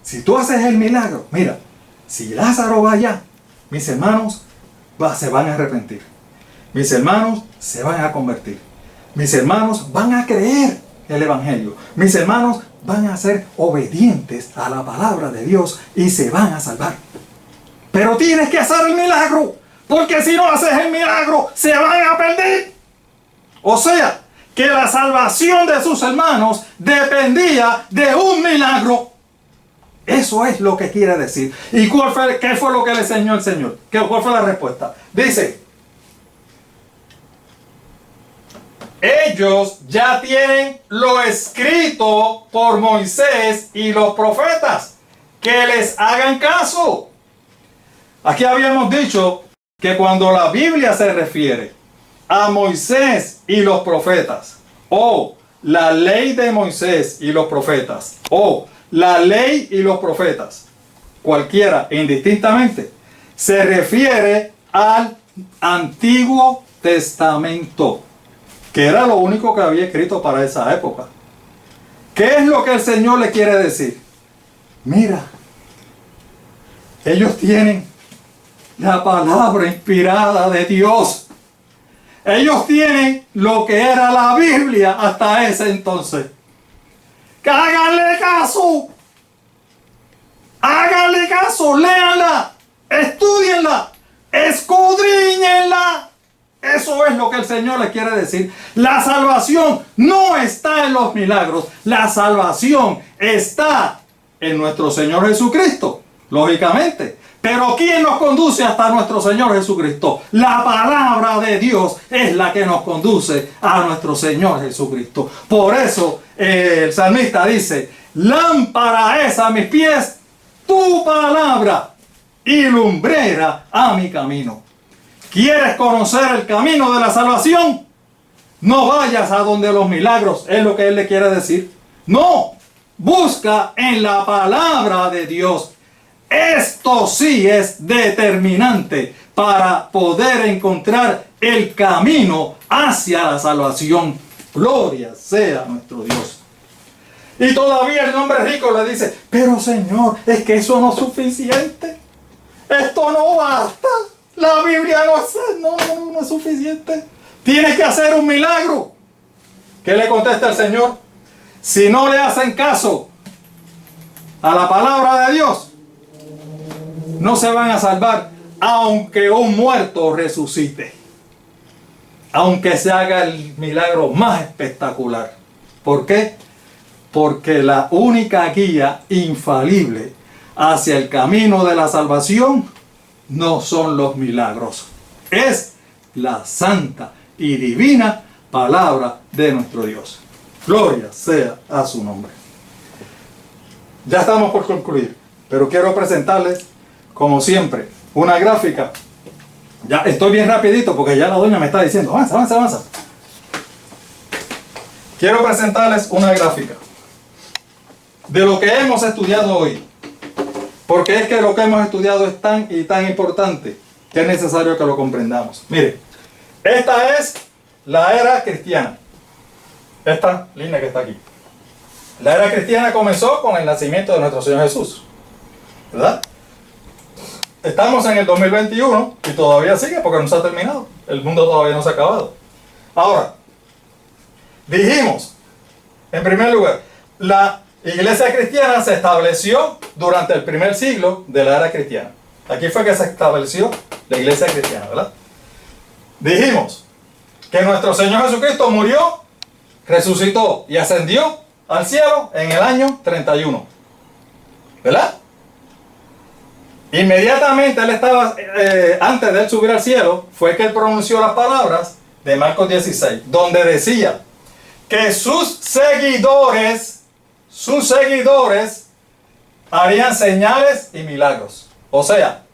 si tú haces el milagro, mira, si Lázaro va allá, mis hermanos se van a arrepentir. Mis hermanos se van a convertir. Mis hermanos van a creer el Evangelio. Mis hermanos van a ser obedientes a la palabra de Dios y se van a salvar. Pero tienes que hacer el milagro, porque si no haces el milagro, se van a perder. O sea, que la salvación de sus hermanos dependía de un milagro. Eso es lo que quiere decir. ¿Y qué fue lo que le enseñó el Señor? ¿Cuál fue la respuesta? Dice, ellos ya tienen lo escrito por Moisés y los profetas. Que les hagan caso. Aquí habíamos dicho que cuando la Biblia se refiere a Moisés y los profetas, o la ley de Moisés y los profetas, o la ley y los profetas, cualquiera indistintamente, se refiere al Antiguo Testamento, que era lo único que había escrito para esa época. ¿Qué es lo que el Señor le quiere decir? Mira, ellos tienen la palabra inspirada de Dios. Ellos tienen lo que era la Biblia hasta ese entonces. ¡Que háganle caso! ¡Háganle caso! ¡Léanla! ¡Estudienla! ¡Escudriñenla! Eso es lo que el Señor les quiere decir. La salvación no está en los milagros. La salvación está en nuestro Señor Jesucristo, lógicamente. Pero ¿quién nos conduce hasta nuestro Señor Jesucristo? La palabra de Dios es la que nos conduce a nuestro Señor Jesucristo. Por eso el salmista dice, lámpara es a mis pies tu palabra y lumbrera a mi camino. ¿Quieres conocer el camino de la salvación? No vayas a donde los milagros, es lo que Él le quiere decir. No, busca en la palabra de Dios. Esto sí es determinante para poder encontrar el camino hacia la salvación. Gloria sea nuestro Dios. Y todavía el hombre rico le dice, pero Señor, es que eso no es suficiente. Esto no basta. La Biblia no es suficiente. Tienes que hacer un milagro. ¿Qué le contesta el Señor? Si no le hacen caso a la palabra de Dios, no se van a salvar, aunque un muerto resucite. Aunque se haga el milagro más espectacular. ¿Por qué? Porque la única guía infalible hacia el camino de la salvación no son los milagros. Es la santa y divina palabra de nuestro Dios. Gloria sea a su nombre. Ya estamos por concluir, pero quiero presentarles, como siempre, una gráfica. Ya estoy bien rapidito porque ya la doña me está diciendo, avanza. quiero presentarles una gráfica de lo que hemos estudiado hoy. Porque es que lo que hemos estudiado es tan y tan importante que es necesario que lo comprendamos. Mire, esta es la era cristiana. Esta línea que está aquí. La era cristiana comenzó con el nacimiento de nuestro Señor Jesús, ¿verdad? Estamos en el 2021 y todavía sigue porque no se ha terminado. El mundo todavía no se ha acabado. Ahora, dijimos, en primer lugar, la iglesia cristiana se estableció durante el primer siglo de la era cristiana. Aquí fue que se estableció la iglesia cristiana, ¿verdad? Dijimos que nuestro Señor Jesucristo murió, resucitó y ascendió al cielo en el año 31, ¿verdad? Inmediatamente él estaba, antes de él subir al cielo, fue que él pronunció las palabras de Marcos 16, donde decía que sus seguidores harían señales y milagros. O sea,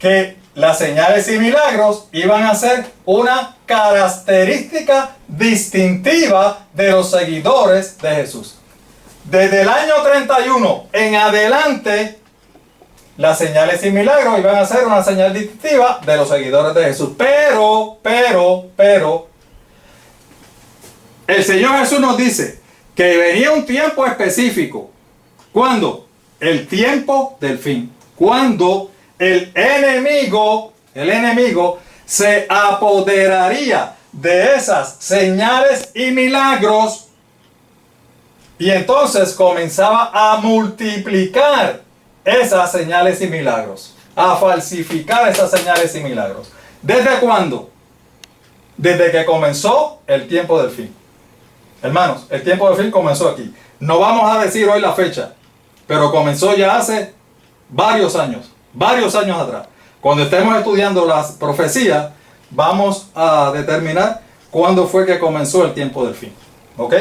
que las señales y milagros iban a ser una característica distintiva de los seguidores de Jesús. Desde el año 31 en adelante, las señales y milagros iban a ser una señal distintiva de los seguidores de Jesús. Pero, el Señor Jesús nos dice que venía un tiempo específico. ¿Cuándo? El tiempo del fin. Cuando el enemigo se apoderaría de esas señales y milagros y entonces comenzaba a multiplicar esas señales y milagros, a falsificar esas señales y milagros. ¿Desde cuándo? Desde que comenzó el tiempo del fin. Hermanos, el tiempo del fin comenzó aquí. No vamos a decir hoy la fecha, pero comenzó ya hace varios años atrás. Cuando estemos estudiando las profecías, vamos a determinar cuándo fue que comenzó el tiempo del fin. ¿Ok?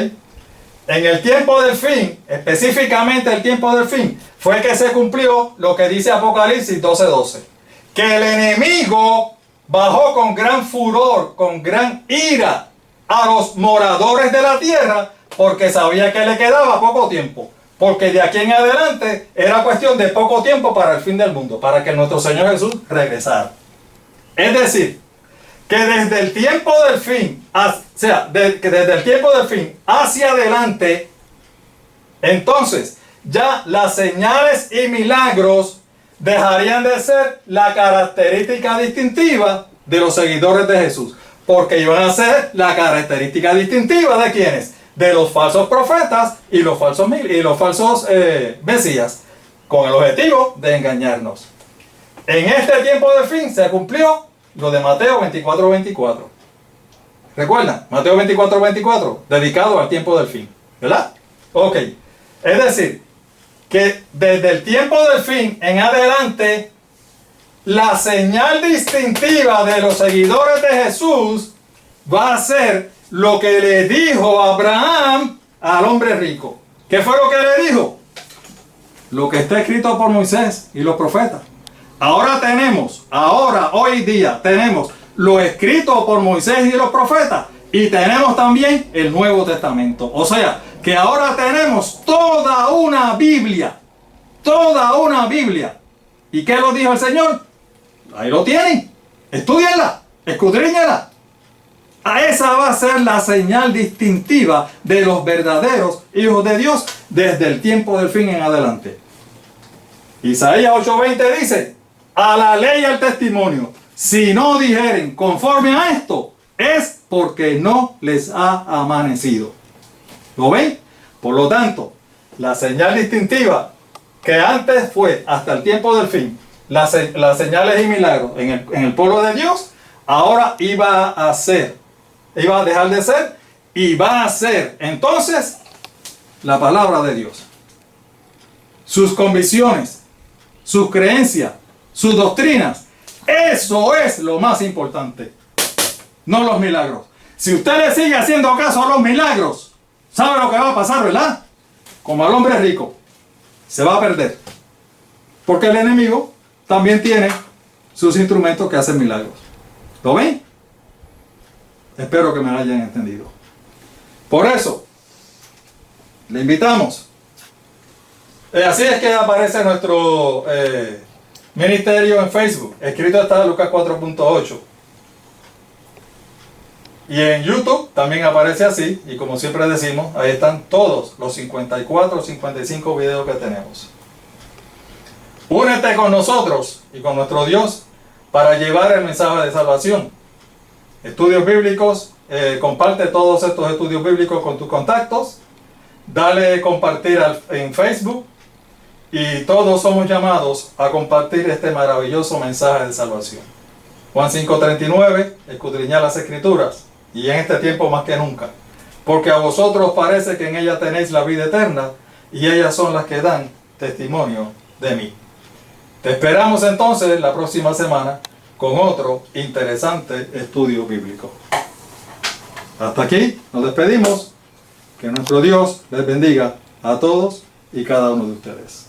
En el tiempo del fin, específicamente el tiempo del fin, fue que se cumplió lo que dice Apocalipsis 12:12. Que el enemigo bajó con gran furor, con gran ira a los moradores de la tierra, porque sabía que le quedaba poco tiempo. Porque de aquí en adelante era cuestión de poco tiempo para el fin del mundo, para que nuestro Señor Jesús regresara. Es decir, que desde el tiempo del fin, que desde el tiempo del fin hacia adelante, entonces ya las señales y milagros dejarían de ser la característica distintiva de los seguidores de Jesús, porque iban a ser la característica distintiva de ¿quiénes? De los falsos profetas y los falsos mesías, con el objetivo de engañarnos. En este tiempo del fin se cumplió lo de Mateo 24:24. ¿Recuerdan? Mateo 24:24, dedicado al tiempo del fin, ¿verdad? Ok, es decir, que desde el tiempo del fin en adelante, la señal distintiva de los seguidores de Jesús va a ser lo que le dijo Abraham al hombre rico. ¿Qué fue lo que le dijo? Lo que está escrito por Moisés y los profetas. Hoy día tenemos lo escrito por Moisés y los profetas, y tenemos también el Nuevo Testamento. O sea, que ahora tenemos toda una Biblia. ¿Y qué lo dijo el Señor? Ahí lo tienen. Estúdienla, escudriñenla. Esa va a ser la señal distintiva de los verdaderos hijos de Dios desde el tiempo del fin en adelante. Isaías 8:20 dice: a la ley y al testimonio, si no dijeren conforme a esto, es porque no les ha amanecido. ¿Lo ven? Por lo tanto, la señal distintiva que antes fue hasta el tiempo del fin, las señales y milagros en el pueblo de Dios, ahora iba a dejar de ser y va a ser entonces la palabra de Dios. Sus convicciones, sus creencias, sus doctrinas, eso es lo más importante, no los milagros. Si usted le sigue haciendo caso a los milagros, ¿sabe lo que va a pasar, verdad? Como al hombre rico, se va a perder, porque el enemigo también tiene sus instrumentos que hacen milagros. ¿Lo ven? Espero que me lo hayan entendido. Por eso, Le invitamos. Así es que aparece nuestro ministerio en Facebook. Escrito está Lucas 4.8. Y en YouTube también aparece así. Y como siempre decimos, ahí están todos los 54 o 55 videos que tenemos. Únete con nosotros y con nuestro Dios para llevar el mensaje de salvación. Estudios bíblicos, comparte todos estos estudios bíblicos con tus contactos. Dale compartir en Facebook. Y todos somos llamados a compartir este maravilloso mensaje de salvación. Juan 5:39, escudriñad las Escrituras, y en este tiempo más que nunca, porque a vosotros parece que en ellas tenéis la vida eterna, y ellas son las que dan testimonio de mí. Te esperamos entonces la próxima semana con otro interesante estudio bíblico. Hasta aquí nos despedimos. Que nuestro Dios les bendiga a todos y cada uno de ustedes.